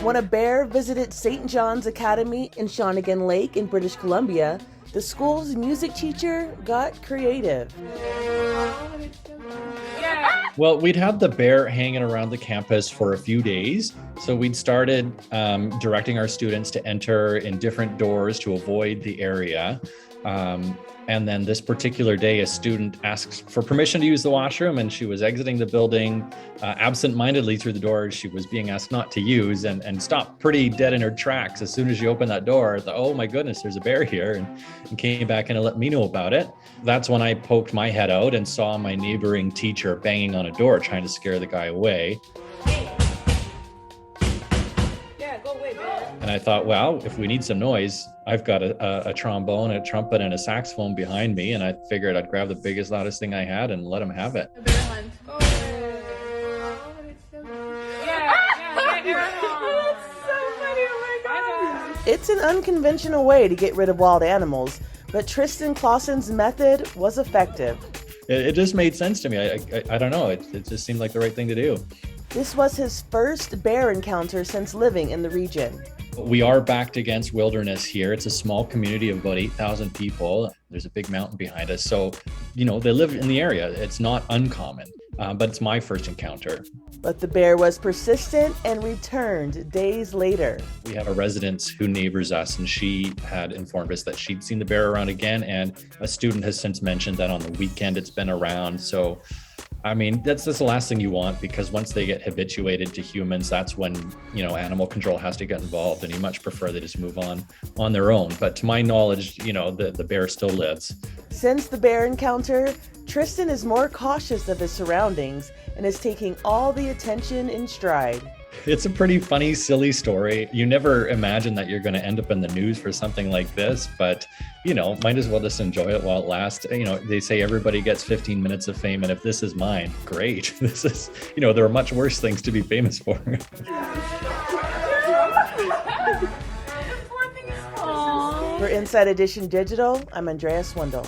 When a bear visited St. John's Academy in Shawnigan Lake in British Columbia, the school's music teacher got creative. Well, we'd had the bear hanging around the campus for a few days. So we'd started directing our students to enter in different doors to avoid the area. And then this particular day, a student asked for permission to use the washroom, and she was exiting the building absent-mindedly through the door she was being asked not to use, and stopped pretty dead in her tracks. As soon as she opened that door, I thought, oh my goodness, there's a bear here, and came back in and let me know about it. That's when I poked my head out and saw my neighboring teacher banging on a door, trying to scare the guy away. And I thought, well, if we need some noise, I've got a trombone, a trumpet, and a saxophone behind me. And I figured I'd grab the biggest, loudest thing I had and let him have it. It's an unconventional way to get rid of wild animals, but Tristan Clausen's method was effective. It just made sense to me. I don't know. It just seemed like the right thing to do. This was his first bear encounter since living in the region. We are backed against wilderness here. It's a small community of about 8,000 people. There's a big mountain behind us. So, they live in the area. It's not uncommon, but it's my first encounter. But the bear was persistent and returned days later. We have a resident who neighbors us, and she had informed us that she'd seen the bear around again. And a student has since mentioned that on the weekend it's been around. So, that's the last thing you want, because once they get habituated to humans, that's when, animal control has to get involved, and you much prefer they just move on their own. But to my knowledge, the bear still lives. Since the bear encounter, Tristan is more cautious of his surroundings and is taking all the attention in stride. It's a pretty funny, silly story. You never imagine that you're going to end up in the news for something like this, but, might as well just enjoy it while it lasts. They say everybody gets 15 minutes of fame, and if this is mine, great. This is, there are much worse things to be famous for. For Inside Edition Digital, I'm Andrea Swindall.